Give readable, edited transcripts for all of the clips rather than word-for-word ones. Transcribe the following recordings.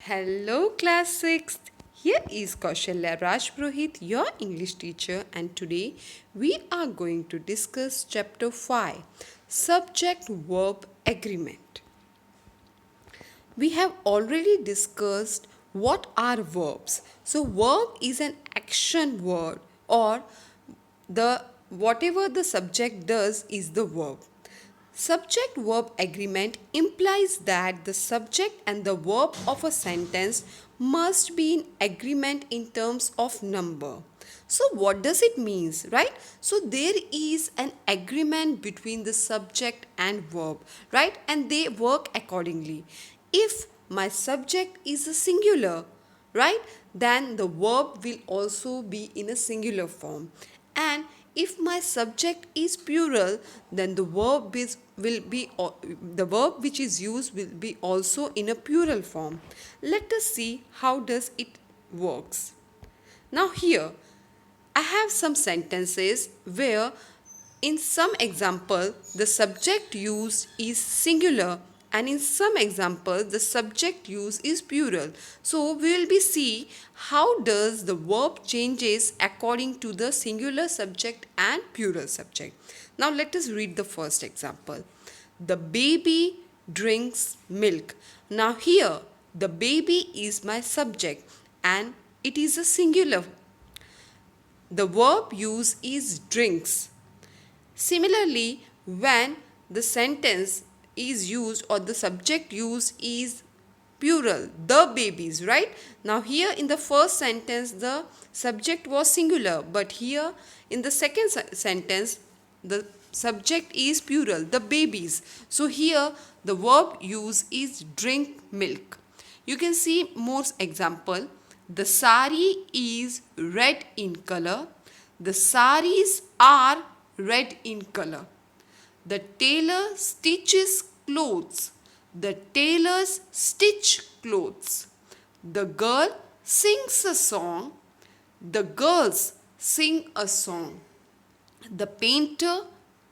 Hello, class 6th. Here is Kaushalya Rajpurohit, your English teacher, and today we are going to discuss chapter 5 Subject Verb Agreement. We have already discussed what are verbs. So, verb is an action word or the whatever the subject does is the verb. Subject verb agreement implies that the subject and the verb of a sentence must be in agreement in terms of number. So what does it means, right? So there is an agreement between the subject and verb, right? And they work accordingly. If my subject is a singular, right, then the verb will also be in a singular form. And if my subject is plural, then the verb which is used will be also in a plural form. Let us see how does it works. Now here I have some sentences where in some example the subject used is singular and in some example the subject used is plural. So we will be see how does the verb changes according to the singular subject and plural subject. Now let us read the first example. The baby drinks milk. Now here the baby is my subject and it is a singular. The verb use is drinks. Similarly, when the sentence is used or the subject used is plural, the babies, right? Now here in the first sentence the subject was singular, but here in the second sentence the subject is plural, the babies. So here the verb use is drink milk. You can see more example. The sari is red in color. The saris are red in color. The tailor stitches clothes. The tailors stitch clothes. The girl sings a song. The girls sing a song. The painter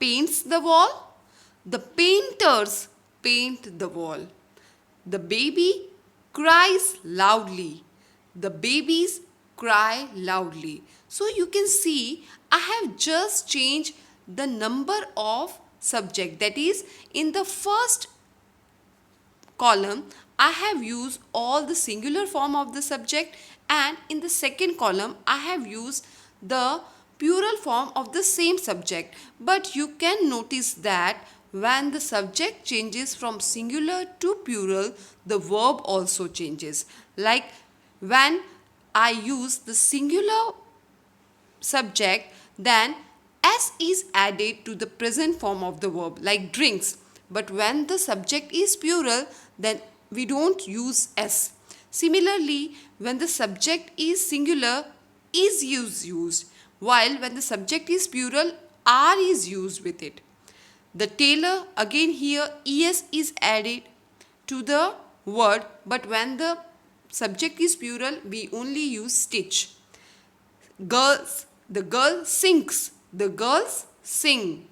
paints the wall. The painters paint the wall. The baby cries loudly. The babies cry loudly. So you can see I have just changed the number of subject, that is in the first column I have used all the singular form of the subject and in the second column I have used the plural form of the same subject. But you can notice that when the subject changes from singular to plural, the verb also changes. Like when I use the singular subject, then s is added to the present form of the verb, like drinks. But when the subject is plural, then we don't use s. Similarly, when the subject is singular, is used, while when the subject is plural, are is used with it. The tailor, again here es is added to the word, but when the subject is plural, we only use stitch. Girls, the girl sings, the girls sing.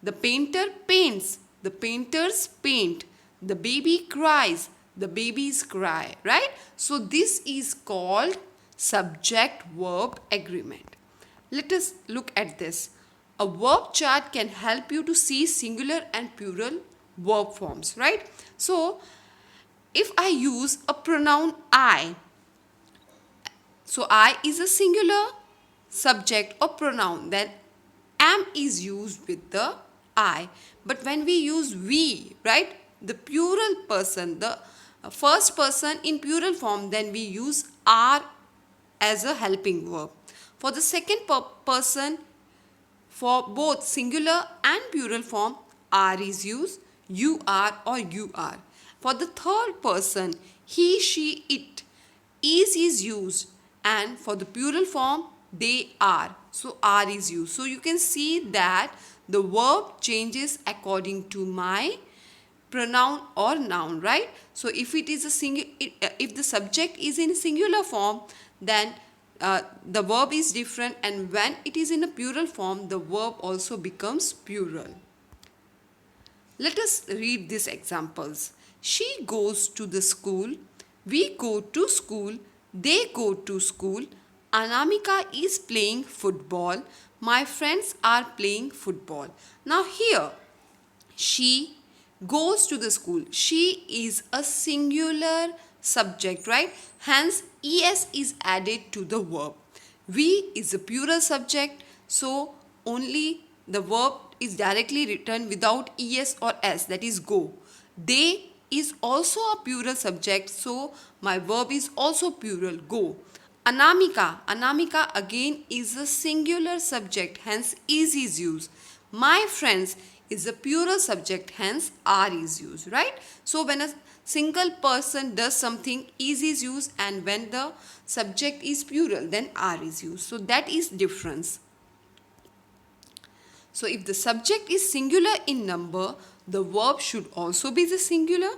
The painter paints, the painters paint. The baby cries, the babies cry, right? So this is called subject verb agreement. Let us look at this. A verb chart can help you to see singular and plural verb forms, right? So if I use a pronoun I, so I is a singular subject or pronoun, then am is used with the I. But when we use we, right, the plural person, the first person in plural form, then we use are as a helping verb. For the second person, for both singular and plural form, are is used, you are or you are. For the third person, he, she, it, is used, and for the plural form, they are. So are is used. So you can see that the verb changes according to my pronoun or noun, right? So if it is if the subject is in singular form, then the verb is different, and when it is in a plural form, the verb also becomes plural. Let us read these examples. She goes to the school We go to school. They go to school. Anamika is playing football. My friends are playing football. Now here, she goes to the school. She is a singular subject, right? Hence, es is added to the verb. We is a plural subject, so only the verb is directly written without es or s, that is go. They is also a plural subject, so my verb is also plural, go. Anamika again is a singular subject, hence is used. My friends is a plural subject, hence are is used, right? So when a single person does something, is used, and when the subject is plural, then are is used. So that is difference. So if the subject is singular in number, the verb should also be the singular,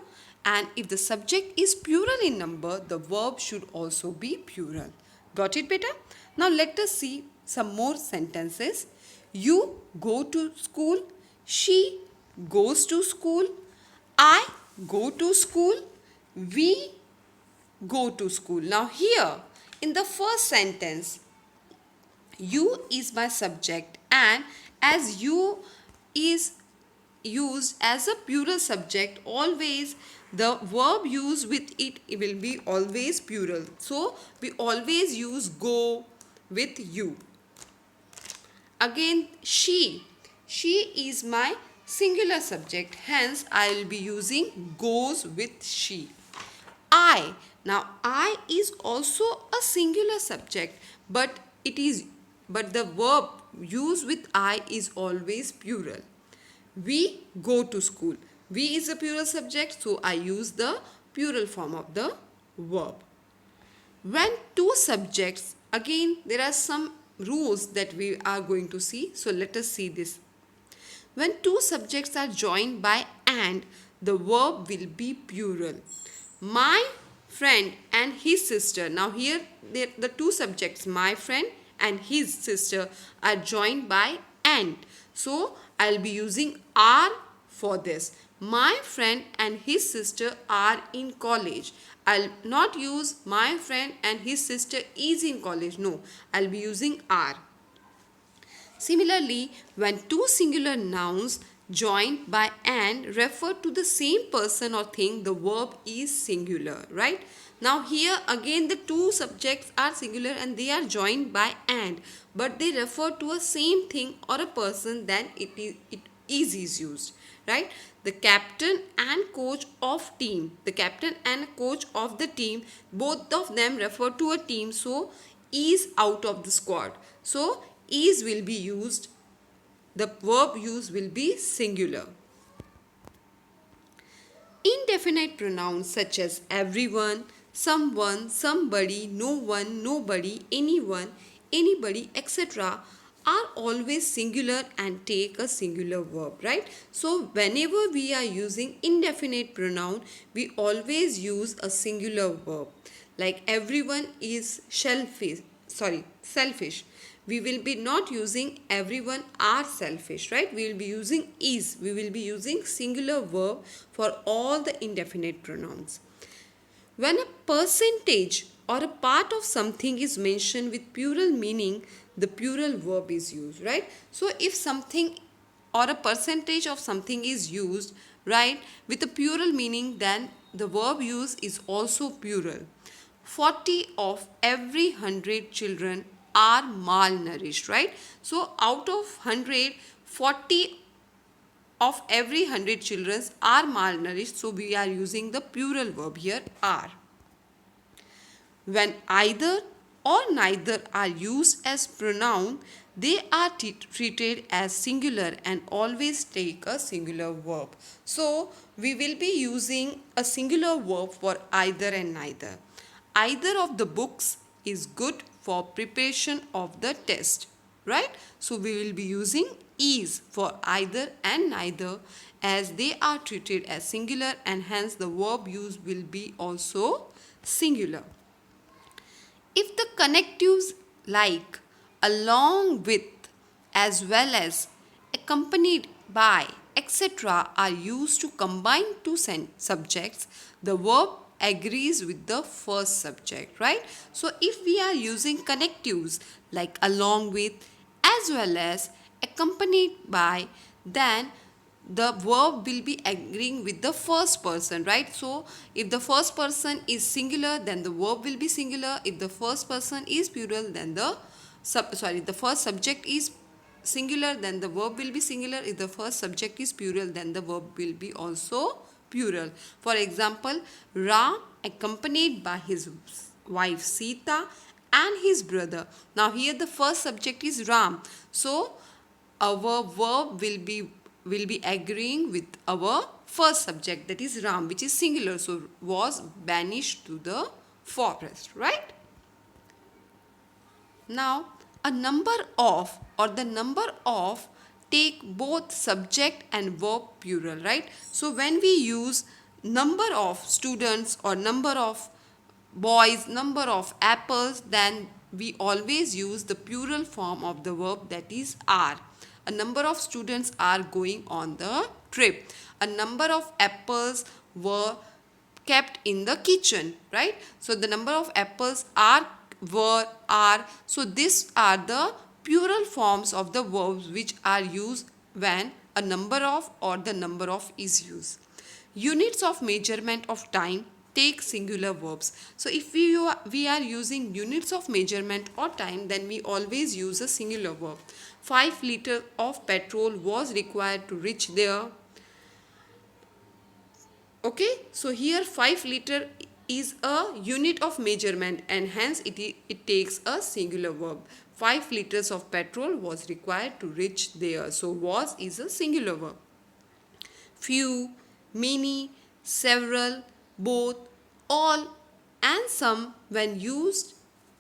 and if the subject is plural in number, the verb should also be plural. Got it, beta? Now let us see some more sentences. You go to school. She goes to school. I go to school. We go to school. Now here, in the first sentence, you is my subject, and as you is used as a plural subject, always the verb used with it will be always plural. So we always use go with you. Again, she is my singular subject, hence I will be using goes with she. Now I is also a singular subject, but the verb used with I is always plural. We go to school. We is a plural subject, so I use the plural form of the verb. When two subjects, again there are some rules that we are going to see, so let us see this. When two subjects are joined by and, the verb will be plural. My friend and his sister. Now here the two subjects, my friend and his sister, are joined by and. So I'll be using are for this. My friend and his sister are in college. I'll not use my friend and his sister is in college. No, I'll be using are. Similarly, when two singular nouns joined by and refer to the same person or thing, the verb is singular, right? Now here again the two subjects are singular and they are joined by and, but they refer to a same thing or a person, then it is used, right? The captain and coach of team, the captain and coach of the team, both of them refer to a team, so is out of the squad. So is will be used, the verb used will be singular. Indefinite pronouns such as everyone, someone, somebody, no one, nobody, anyone, anybody, etc. are always singular and take a singular verb, right? So whenever we are using indefinite pronoun, we always use a singular verb. Like everyone is selfish. We will be not using everyone are selfish, right? We will be using is. We will be using singular verb for all the indefinite pronouns. When a percentage or a part of something is mentioned with plural meaning, the plural verb is used, right? So if something or a percentage of something is used, right, with a plural meaning, then the verb used is also plural. 40 of every 100 children are malnourished, right? So out of 100, 40 of every 100 children are malnourished, so we are using the plural verb here, are. When either or neither are used as pronoun, they are treated as singular and always take a singular verb. So we will be using a singular verb for either and neither. Either of the books is good for preparation of the test, right? So we will be using is for either and neither, as they are treated as singular and hence the verb used will be also singular. If the connectives like, along with, as well as, accompanied by, etc. are used to combine two subjects, the verb agrees with the first subject, right? So if we are using connectives like along with, as well as, accompanied by, then the verb will be agreeing with the first person, right? So if the first person is singular, then the verb will be singular. If the first person is plural, then the first subject is singular, then the verb will be singular. If the first subject is plural, then the verb will be also plural. For example, Ram accompanied by his wife Sita and his brother. Now here the first subject is Ram, so our verb will be agreeing with our first subject, that is Ram, which is singular, so was banished to the forest, right? Now, a number of, or the number of, take both subject and verb plural, right? So when we use number of students or number of boys, number of apples, then we always use the plural form of the verb, that is are. A number of students are going on the trip. A number of apples were kept in the kitchen, right? So the number of apples are, were, are. So these are the plural forms of the verbs which are used when a number of or the number of is used. Units of measurement of time take singular verbs. So if we are using units of measurement or time, then we always use a singular verb. 5 liters of petrol was required to reach there. Okay, so here 5 liter is a unit of measurement, and hence it takes a singular verb. 5 liters of petrol was required to reach there. So was is a singular verb. Few, many, several, both, all, and some, when used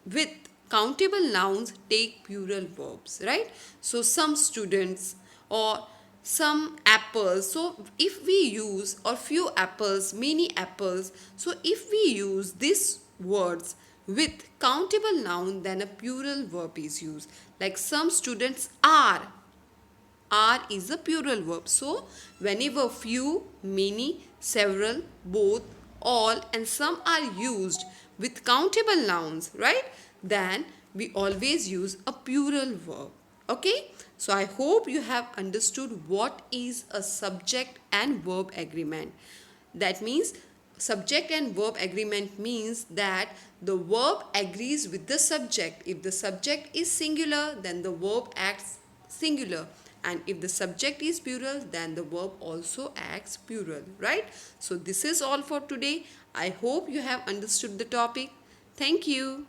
with countable nouns, take plural verbs, right? So some students or some apples. So if we use, or few apples, many apples, so if we use these words with countable noun, then a plural verb is used. Like some students are is a plural verb. So whenever few, many, several, both, all, and some are used with countable nouns, right, then we always use a plural verb. Okay, so I hope you have understood what is a subject and verb agreement. That means subject and verb agreement means that the verb agrees with the subject. If the subject is singular, then the verb acts singular, and if the subject is plural, then the verb also acts plural, right? So this is all for today. I hope you have understood the topic. Thank you.